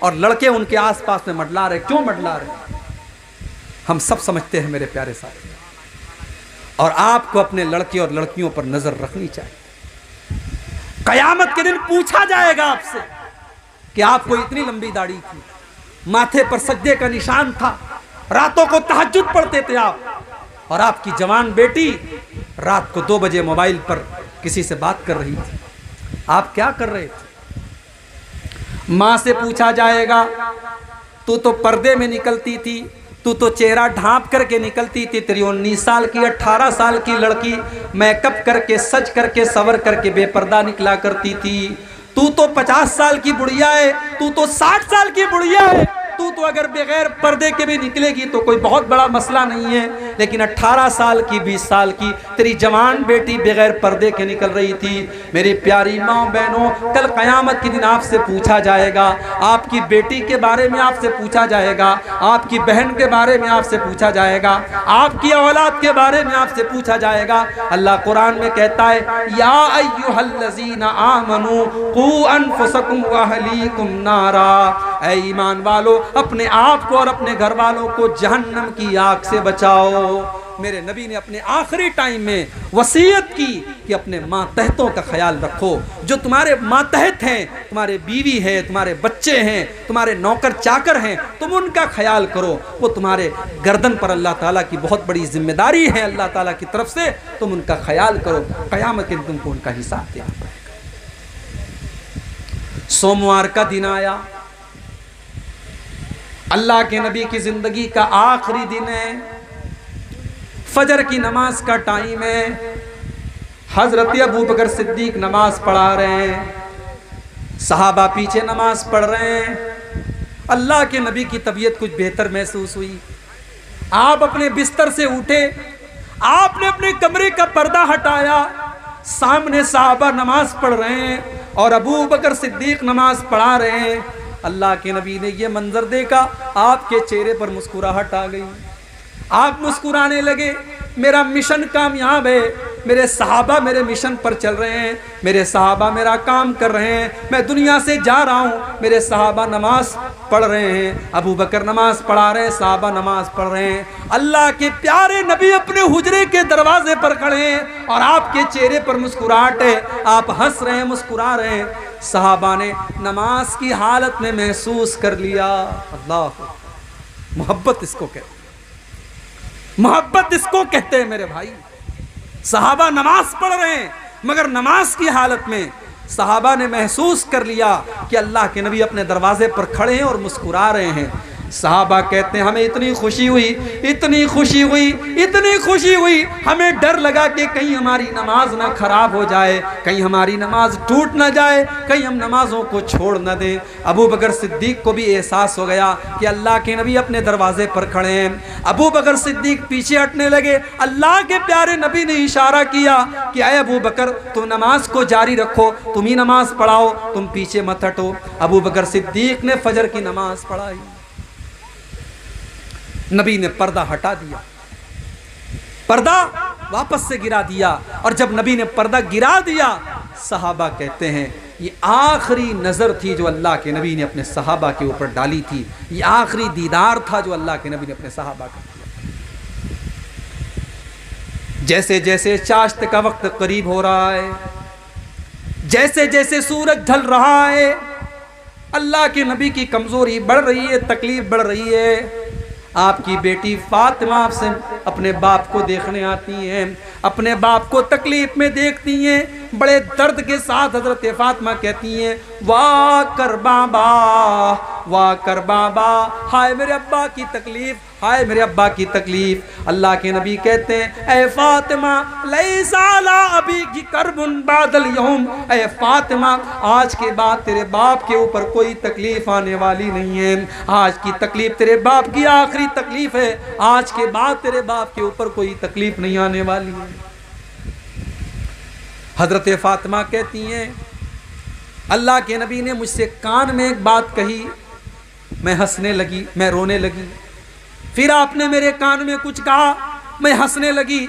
اور لڑکے ان کے آس پاس میں مڈلا رہے. کیوں مڈلا رہے؟ ہم سب سمجھتے ہیں میرے پیارے ساتھی، اور آپ کو اپنے لڑکے اور لڑکیوں پر نظر رکھنی چاہیے. قیامت کے دن پوچھا جائے گا آپ سے کہ آپ کو اتنی لمبی داڑھی تھی، ماتھے پر سجدے کا نشان تھا، راتوں کو تہجد پڑھتے تھے آپ، اور آپ کی جوان بیٹی رات کو 2 بجے موبائل پر کسی سے بات کر رہی تھی، آپ کیا کر رہے تھے؟ ماں سے پوچھا جائے گا تو پردے میں نکلتی تھی، تو چہرہ ڈھانپ کر کے نکلتی تھی، تیری 19 سال کی 18 سال کی لڑکی میک اپ کر کے سج کر کے سور کر کے بے پردہ نکلا کرتی تھی. تو 50 سال کی بڑھیا ہے، تو 60 سال کی بڑھیا ہے، تو اگر بغیر پردے کے بھی نکلے گی تو کوئی بہت بڑا مسئلہ نہیں ہے، لیکن 18 سال کی 20 سال کی تیری جوان بیٹی بغیر پردے کے نکل رہی تھی. میری پیاری ماں بہنوں، کل قیامت کے دن آپ سے پوچھا جائے گا، آپ کی بیٹی کے بارے میں آپ سے پوچھا جائے گا، آپ کی بہن کے بارے میں آپ سے پوچھا جائے گا، آپ کی اولاد کے بارے میں آپ سے پوچھا جائے گا. اللہ قرآن میں کہتا ہے یا ایھا الذین آمنوا قوا انفسکم واہلیکم نارا، اے ایمان والو اپنے آپ کو اور اپنے گھر والوں کو جہنم کی آگ سے بچاؤ. میرے نبی نے اپنے آخری ٹائم میں وصیت کی کہ اپنے ماتحتوں کا خیال رکھو. جو تمہارے ماتحت ہیں، تمہارے بیوی ہیں، تمہارے بچے ہیں، تمہارے نوکر چاکر ہیں، تم ان کا خیال کرو. وہ تمہارے گردن پر اللہ تعالیٰ کی بہت بڑی ذمہ داری ہے، اللہ تعالیٰ کی طرف سے، تم ان کا خیال کرو. قیامت کے دن تم کو ان کا حساب دینا پڑے گا. سوموار کا دن آیا، اللہ کے نبی کی زندگی کا آخری دن ہے، فجر کی نماز کا ٹائم ہے. حضرت ابوبکر صدیق نماز پڑھا رہے ہیں، صحابہ پیچھے نماز پڑھ رہے ہیں. اللہ کے نبی کی طبیعت کچھ بہتر محسوس ہوئی، آپ اپنے بستر سے اٹھے، آپ نے اپنے کمرے کا پردہ ہٹایا، سامنے صحابہ نماز پڑھ رہے ہیں اور ابوبکر صدیق نماز پڑھا رہے ہیں. اللہ کے نبی نے یہ منظر دیکھا، آپ کے چہرے پر مسکراہٹ آ گئی، آپ مسکرانے لگے. میرا مشن کامیاب ہے، میرے صحابہ میرے مشن پر چل رہے ہیں، میرے صحابہ میرا کام کر رہے ہیں، میں دنیا سے جا رہا ہوں، میرے صحابہ نماز پڑھ رہے ہیں. ابوبکر نماز پڑھا رہے ہیں، صحابہ نماز پڑھ رہے ہیں. اللہ کے پیارے نبی اپنے حجرے کے دروازے پر کھڑے ہیں اور آپ کے چہرے پر مسکراہٹ ہے، آپ ہنس رہے ہیں، مسکرا رہے ہیں. صحابہ نے نماز کی حالت میں محسوس کر لیا. اللہ، محبت اس کو کہتے ہیں، محبت اس کو کہتے ہیں میرے بھائی. صحابہ نماز پڑھ رہے ہیں مگر نماز کی حالت میں صحابہ نے محسوس کر لیا کہ اللہ کے نبی اپنے دروازے پر کھڑے ہیں اور مسکرا رہے ہیں. صحابہ کہتے ہیں ہمیں اتنی خوشی ہوئی، اتنی خوشی ہوئی، اتنی خوشی ہوئی، ہمیں ڈر لگا کہ کہیں ہماری نماز نہ خراب ہو جائے، کہیں ہماری نماز ٹوٹ نہ جائے، کہیں ہم نمازوں کو چھوڑ نہ دیں. ابوبکر صدیق کو بھی احساس ہو گیا کہ اللہ کے نبی اپنے دروازے پر کھڑے ہیں. ابوبکر صدیق پیچھے ہٹنے لگے. اللہ کے پیارے نبی نے اشارہ کیا کہ اے ابوبکر تم نماز کو جاری رکھو، تم ہی نماز پڑھاؤ، تم پیچھے مت ہٹو. ابوبکر صدیق نے فجر کی نماز پڑھائی. نبی نے پردہ ہٹا دیا، پردہ واپس سے گرا دیا، اور جب نبی نے پردہ گرا دیا، صحابہ کہتے ہیں یہ آخری نظر تھی جو اللہ کے نبی نے اپنے صحابہ کے اوپر ڈالی تھی، یہ آخری دیدار تھا جو اللہ کے نبی نے اپنے صحابہ کا کیا. جیسے جیسے چاشت کا وقت قریب ہو رہا ہے، جیسے جیسے سورج ڈھل رہا ہے، اللہ کے نبی کی کمزوری بڑھ رہی ہے، تکلیف بڑھ رہی ہے. آپ کی بیٹی فاطمہ آپ سے اپنے باپ کو دیکھنے آتی ہیں، اپنے باپ کو تکلیف میں دیکھتی ہیں. بڑے درد کے ساتھ حضرت فاطمہ کہتی ہیں واہ کر بابا، واہ کر بابا، ہائے میرے ابا کی تکلیف، ہائے میرے ابا کی تکلیف. اللہ کے نبی کہتے ہیں اے فاطمہ لیس علی ابیکی کرب بعد اليوم، اے فاطمہ آج کے بعد تیرے باپ کے اوپر کوئی تکلیف آنے والی نہیں ہے. آج کی تکلیف تیرے باپ کی آخری تکلیف ہے، آج کے بعد تیرے باپ کے اوپر کوئی تکلیف نہیں آنے والی ہے. حضرت فاطمہ کہتی ہیں اللہ کے نبی نے مجھ سے کان میں ایک بات کہی، میں ہنسنے لگی، میں رونے لگی. پھر آپ نے میرے کان میں کچھ کہا، میں ہنسنے لگی.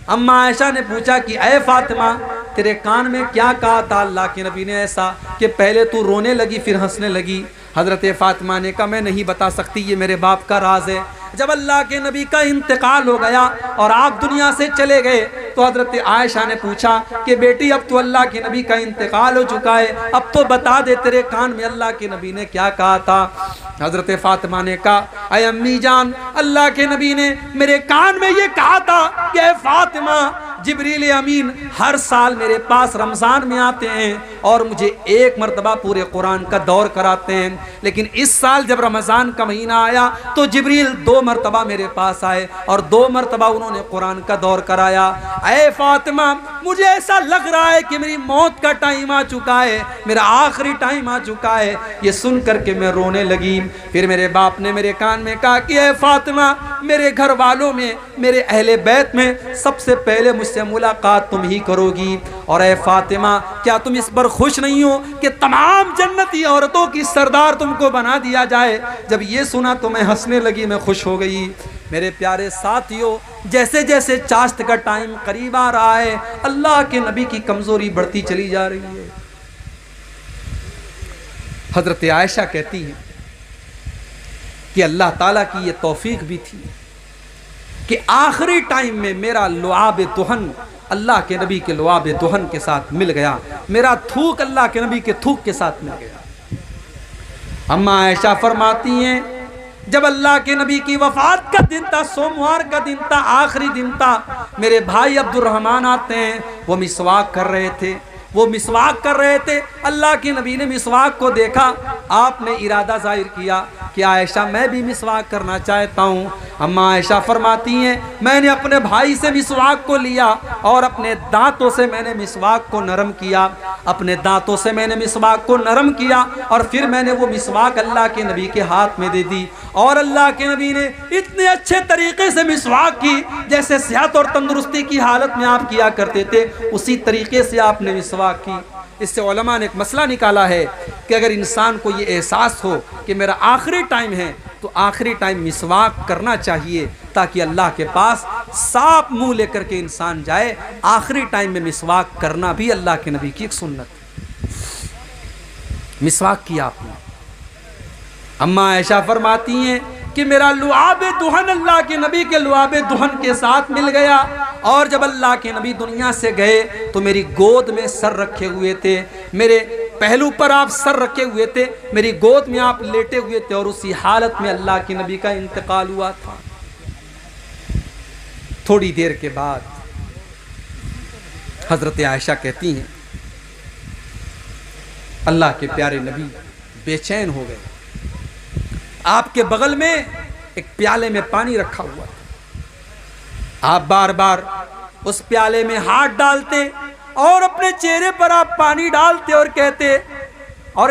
اما عائشہ نے پوچھا کہ اے فاطمہ تیرے کان میں کیا کہا تھا اللہ کے نبی نے ایسا کہ پہلے تو رونے لگی پھر ہنسنے لگی؟ حضرت فاطمہ نے کہا میں نہیں بتا سکتی، یہ میرے باپ کا راز ہے۔ جب اللہ کے نبی کا انتقال ہو گیا اور آپ دنیا سے چلے گئے تو حضرت عائشہ نے پوچھا کہ بیٹی اب تو اللہ کے نبی کا انتقال ہو چکا ہے، اب تو بتا دے تیرے کان میں اللہ کے نبی نے کیا کہا تھا۔ حضرت فاطمہ نے کہا اے امی جان، اللہ کے نبی نے میرے کان میں یہ کہا تھا کہ اے فاطمہ، جبریل امین ہر سال میرے پاس رمضان میں آتے ہیں اور مجھے ایک مرتبہ پورے قرآن کا دور کراتے ہیں، لیکن اس سال جب رمضان کا مہینہ آیا تو جبریل 2 مرتبہ میرے پاس آئے اور 2 مرتبہ انہوں نے قرآن کا دور کرایا۔ اے فاطمہ، مجھے ایسا لگ رہا ہے کہ میری موت کا ٹائم آ چکا ہے، میرا آخری ٹائم آ چکا ہے۔ یہ سن کر کے میں رونے لگی۔ پھر میرے باپ نے میرے کان میں کہا کہ اے فاطمہ، میرے گھر والوں میں، میرے اہل بیت میں سب سے پہلے مجھ سے ملاقات تم ہی کرو گی، اور اے فاطمہ کیا تم اس پر خوش نہیں ہو کہ تمام جنتی عورتوں کی سردار تم کو بنا دیا جائے؟ جب یہ سنا تو میں ہنسنے لگی، میں خوش ہو گئی۔ میرے پیارے ساتھیوں، جیسے جیسے چاشت کا ٹائم قریب آ رہا ہے، اللہ کے نبی کی کمزوری بڑھتی چلی جا رہی ہے۔ حضرت عائشہ کہتی ہیں کہ اللہ تعالیٰ کی یہ توفیق بھی تھی کہ آخری ٹائم میں میرا لعاب دہن اللہ کے نبی کے لعاب دہن کے ساتھ مل گیا، میرا تھوک اللہ کے نبی کے تھوک کے ساتھ مل گیا۔ اماں عائشہ فرماتی ہیں جب اللہ کے نبی کی وفات کا دن تھا، سوموار کا دن تھا، آخری دن تھا، میرے بھائی عبد الرحمن آتے ہیں، وہ مسواک کر رہے تھے، اللہ کے نبی نے مسواک کو دیکھا، آپ نے ارادہ ظاہر کیا کہ عائشہ میں بھی مسواک کرنا چاہتا ہوں۔ اماں عائشہ فرماتی ہیں میں نے اپنے بھائی سے مسواک کو لیا اور اپنے دانتوں سے میں نے مسواک کو نرم کیا، اور پھر میں نے وہ مسواک اللہ کے نبی کے ہاتھ میں دے دی، اور اللہ کے نبی نے اتنے اچھے طریقے سے مسواک کی جیسے صحت اور تندرستی کی حالت میں آپ کیا کرتے تھے، اسی طریقے سے آپ نے مسواک کی۔ اس سے علماء نے ایک مسئلہ نکالا ہے کہ اگر انسان کو یہ احساس ہو کہ میرا آخری ٹائم ہے تو آخری ٹائم مسواک کرنا چاہیے، تاکہ اللہ کے پاس صاف منہ لے کر کے انسان جائے۔ آخری ٹائم میں مسواک کرنا بھی اللہ کے نبی کی ایک سنت ہے۔ مسواک کیا آپ نے۔ اماں عائشہ فرماتی ہیں کہ میرا لعاب دہن اللہ کے نبی کے لعاب دہن کے ساتھ مل گیا، اور جب اللہ کے نبی دنیا سے گئے تو میری گود میں سر رکھے ہوئے تھے، میرے پہلو پر آپ سر رکھے ہوئے تھے، میری گود میں آپ لیٹے ہوئے تھے، اور اسی حالت میں اللہ کے نبی کا انتقال ہوا تھا۔ تھوڑی دیر کے بعد حضرت عائشہ کہتی ہیں اللہ کے پیارے نبی بے چین ہو گئے، آپ کے بغل میں ایک پیالے میں پانی رکھا ہوا تھا، آپ بار بار اس پیالے میں ہاتھ ڈالتے اور اپنے چہرے پر آپ پانی ڈالتے اور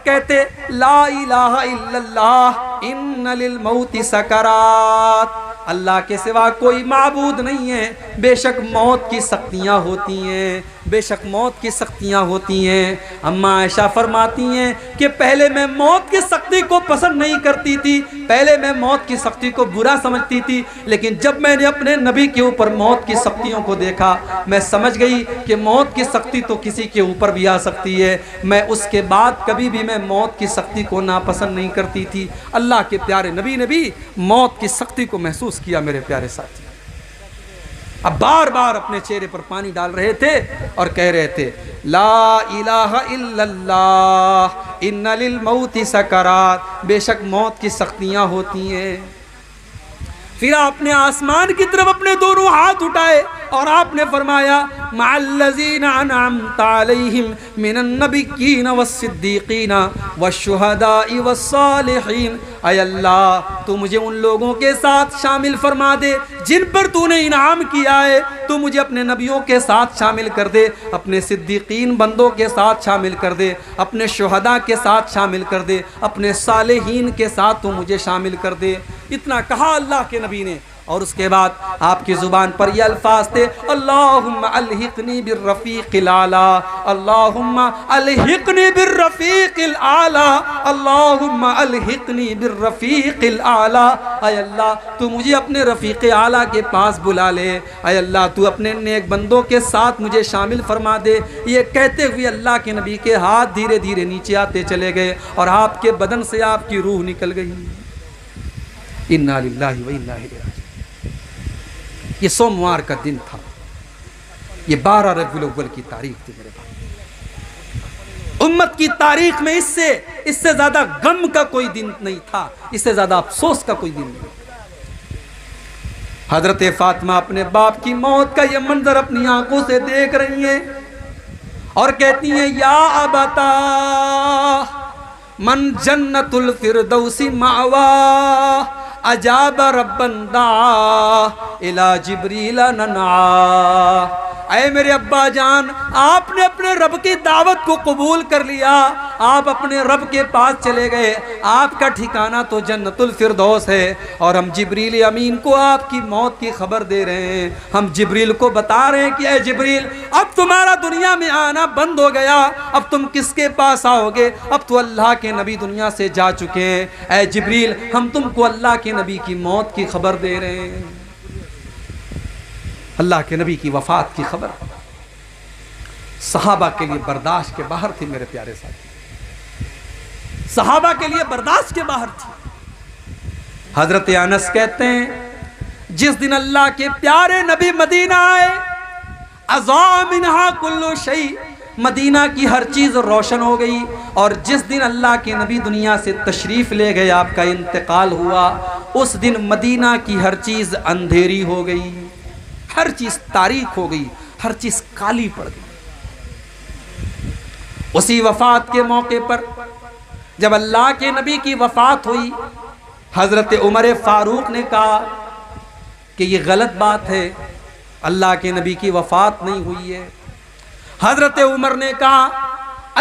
کہتے لا الہ الا اللہ ان للموت سکرات، اللہ کے سوا کوئی معبود نہیں ہے، بے شک موت کی سختیاں ہوتی ہیں۔ اماں عائشہ فرماتی ہیں کہ پہلے میں موت کی سختی کو پسند نہیں کرتی تھی، پہلے میں موت کی سختی کو برا سمجھتی تھی، لیکن جب میں نے اپنے نبی کے اوپر موت کی سختیوں کو دیکھا، میں سمجھ گئی کہ موت کی سختی تو کسی کے اوپر بھی آ سکتی ہے۔ میں اس کے بعد کبھی بھی میں موت کی سختی کو ناپسند نہیں کرتی تھی۔ اللہ کے پیارے نبی نے بھی موت کی سختی کو محسوس کیا۔ میرے پیارے ساتھی، اب بار بار اپنے چہرے پر پانی ڈال رہے تھے اور کہہ رہے تھے لا الہ الا اللہ ان للموت سکرات، بے شک موت کی سختیاں ہوتی ہیں۔ پھر آپ نے آسمان کی طرف اپنے دونوں ہاتھ اٹھائے اور آپ نے فرمایا مع الذین انعمت علیہم من النبیین والصدیقین والشہداء والصالحین، اے اللہ تو مجھے ان لوگوں کے ساتھ شامل فرما دے جن پر تو نے انعام کیا ہے، تو مجھے اپنے نبیوں کے ساتھ شامل کر دے، اپنے صدیقین بندوں کے ساتھ شامل کر دے، اپنے شہداء کے ساتھ شامل کر دے، اپنے صالحین کے ساتھ تو مجھے شامل کر دے۔ اتنا کہا اللہ کے نبی نے اور اس کے بعد آپ کی زبان پر یہ الفاظ تھے، اللہم الحقنی بالرفیق الاعلیٰ، اللہم الحقنی بالرفیق الاعلیٰ، اللہم الحقنی بالرفیق الاعلیٰ۔ اے اللہ تو مجھے اپنے رفیق اعلیٰ کے پاس بلا لے، اے اللہ تو اپنے نیک بندوں کے ساتھ مجھے شامل فرما دے۔ یہ کہتے ہوئے اللہ کے نبی کے ہاتھ دھیرے دھیرے نیچے آتے چلے گئے اور آپ کے بدن سے آپ کی روح نکل گئی۔ انا للہ و انا الیہ راجعون۔ یہ سوموار کا دن تھا، یہ 12 ربیع الاول کی تاریخ تھی میرے بھائی۔ امت کی تاریخ میں اس سے زیادہ غم کا کوئی دن نہیں تھا، اس سے زیادہ افسوس کا کوئی دن نہیں۔ حضرت فاطمہ اپنے باپ کی موت کا یہ منظر اپنی آنکھوں سے دیکھ رہی ہیں اور کہتی ہیں، یا ابتا من جنت الفردوس مأوا اجاب ربا دعا الى جبریل ننعا۔ اے میرے ابا جان، آپ نے اپنے رب کی دعوت کو قبول کر لیا، آپ اپنے رب کے پاس چلے گئے، آپ کا ٹھکانہ تو جنت الفردوس ہے، اور ہم جبریل امین کو آپ کی موت کی خبر دے رہے ہیں۔ ہم جبریل کو بتا رہے ہیں کہ اے جبریل، اب تمہارا دنیا میں آنا بند ہو گیا، اب تم کس کے پاس آؤ گے؟ اب تو اللہ کے نبی دنیا سے جا چکے ہیں۔ اے جبریل، ہم تم کو اللہ کے نبی کی موت کی خبر دے رہے ہیں، اللہ کے نبی کی وفات کی خبر۔ صحابہ کے لیے برداشت کے باہر تھی میرے پیارے ساتھی، صحابہ کے لیے برداشت کے باہر تھی۔ حضرت انس کہتے ہیں، جس دن اللہ کے پیارے نبی مدینہ آئے، اضاء منہا کل شیء، مدینہ کی ہر چیز روشن ہو گئی، اور جس دن اللہ کے نبی دنیا سے تشریف لے گئے، آپ کا انتقال ہوا، اس دن مدینہ کی ہر چیز اندھیری ہو گئی، ہر چیز تاریک ہو گئی، ہر چیز کالی پڑ گئی۔ اسی وفات کے موقع پر جب اللہ کے نبی کی وفات ہوئی، حضرت عمر فاروق نے کہا کہ یہ غلط بات ہے، اللہ کے نبی کی وفات نہیں ہوئی ہے۔ حضرت عمر نے کہا،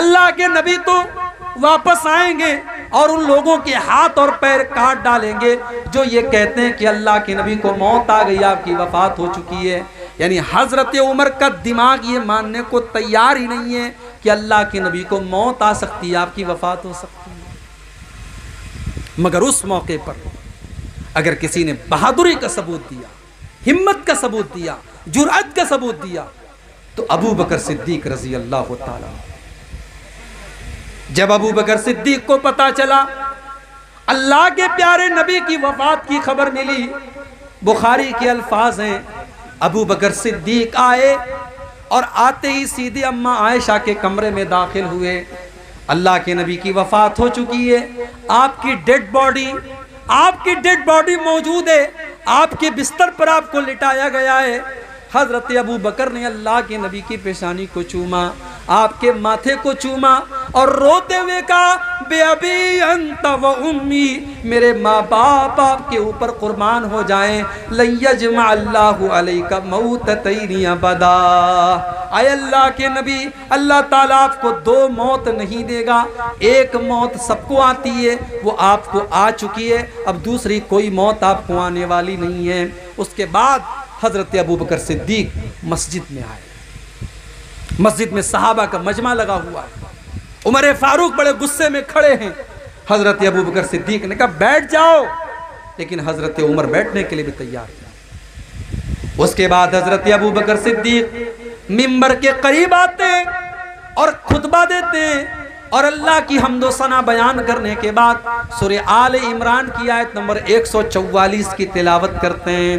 اللہ کے نبی تو واپس آئیں گے اور ان لوگوں کے ہاتھ اور پیر کاٹ ڈالیں گے جو یہ کہتے ہیں کہ اللہ کے نبی کو موت آ گئی، آپ کی وفات ہو چکی ہے۔ یعنی حضرت عمر کا دماغ یہ ماننے کو تیار ہی نہیں ہے کہ اللہ کے نبی کو موت آ سکتی ہے، آپ کی وفات ہو سکتی ہے۔ مگر اس موقع پر اگر کسی نے بہادری کا ثبوت دیا، ہمت کا ثبوت دیا، جرأت کا ثبوت دیا، تو ابو بکر صدیق رضی اللہ تعالی۔ جب ابو بکر صدیق کو پتا چلا اللہ کے پیارے نبی کی وفات کی خبر ملی، بخاری کے الفاظ ہیں، ابو بکر صدیق آئے اور آتے ہی سیدھے اماں عائشہ کے کمرے میں داخل ہوئے۔ اللہ کے نبی کی وفات ہو چکی ہے، آپ کی ڈیڈ باڈی موجود ہے، آپ کے بستر پر آپ کو لٹایا گیا ہے۔ حضرت ابو بکر نے اللہ کے نبی کی پیشانی کو چوما، آپ کے ماتھے کو چوما اور روتے ہوئے کہا، بے ابی انت و امی، میرے ماں باپ آپ کے اوپر قربان ہو جائیں، لن یجمع اللہ علیک موتتین ابدا۔ اے اللہ کے نبی، اللہ تعالیٰ آپ کو 2 موت نہیں دے گا، ایک موت سب کو آتی ہے، وہ آپ کو آ چکی ہے، اب دوسری کوئی موت آپ کو آنے والی نہیں ہے۔ اس کے بعد حضرت ابو بکر صدیق مسجد میں آئے، مسجد میں صحابہ کا مجمع لگا ہوا ہے، عمر فاروق بڑے غصے میں کھڑے ہیں۔ حضرت ابو بکر صدیق نے کہا بیٹھ جاؤ، لیکن حضرت عمر بیٹھنے کے لیے بھی تیار تھا۔ اس کے بعد حضرت ابو بکر صدیق منبر کے قریب آتے ہیں اور خطبہ دیتے ہیں، اور اللہ کی حمد و ثنا بیان کرنے کے بعد سورہ آل عمران کی آیت نمبر 144 کی تلاوت کرتے ہیں،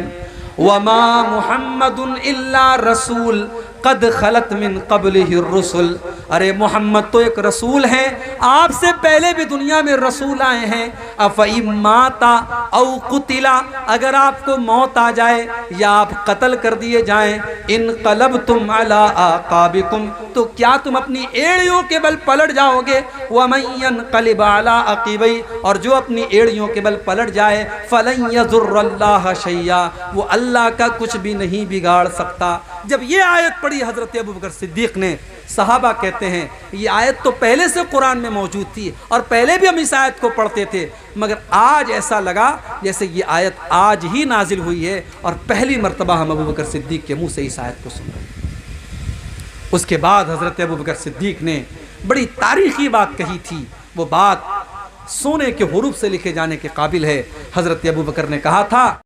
وَمَا مُحَمَّدٌ إِلَّا رَسُولٌ قَدْ خَلَتْ مِن قَبْلِهِ الرُّسُلُ۔ ارے محمد تو ایک رسول ہیں، آپ سے پہلے بھی دنیا میں رسول آئے ہیں۔ أَفَإِن مَاتَ أَوْ قُتِلَ، اگر آپ کو موت آ جائے یا آپ قتل کر دیے جائیں، انقلبتم علی اعقابکم، تو کیا تم اپنی ایڑیوں کے بل پلٹ جاؤ گے؟ وَمَن ينقلب علی عقبیہ، اور جو اپنی ایڑیوں کے بل پلٹ جائے، فلن یضر اللہ شیئا، وہ اللہ کا کچھ بھی نہیں بگاڑ سکتا۔ جب یہ آیت پڑھی حضرت ابو بکر صدیق نے صحابہ کہتے ہیں یہ آیت تو پہلے سے قرآن میں موجود تھی اور پہلے بھی ہم اس آیت کو پڑھتے تھے، مگر آج ایسا لگا جیسے یہ آیت آج ہی نازل ہوئی ہے اور پہلی مرتبہ ہم ابو بکر صدیق کے منہ سے اس آیت کو سن رہے ہیں۔ اس کے بعد حضرت ابو بکر صدیق نے بڑی تاریخی بات کہی تھی، وہ بات سونے کے حروف سے لکھے جانے کے قابل ہے۔ حضرت ابو بکر نے کہا تھا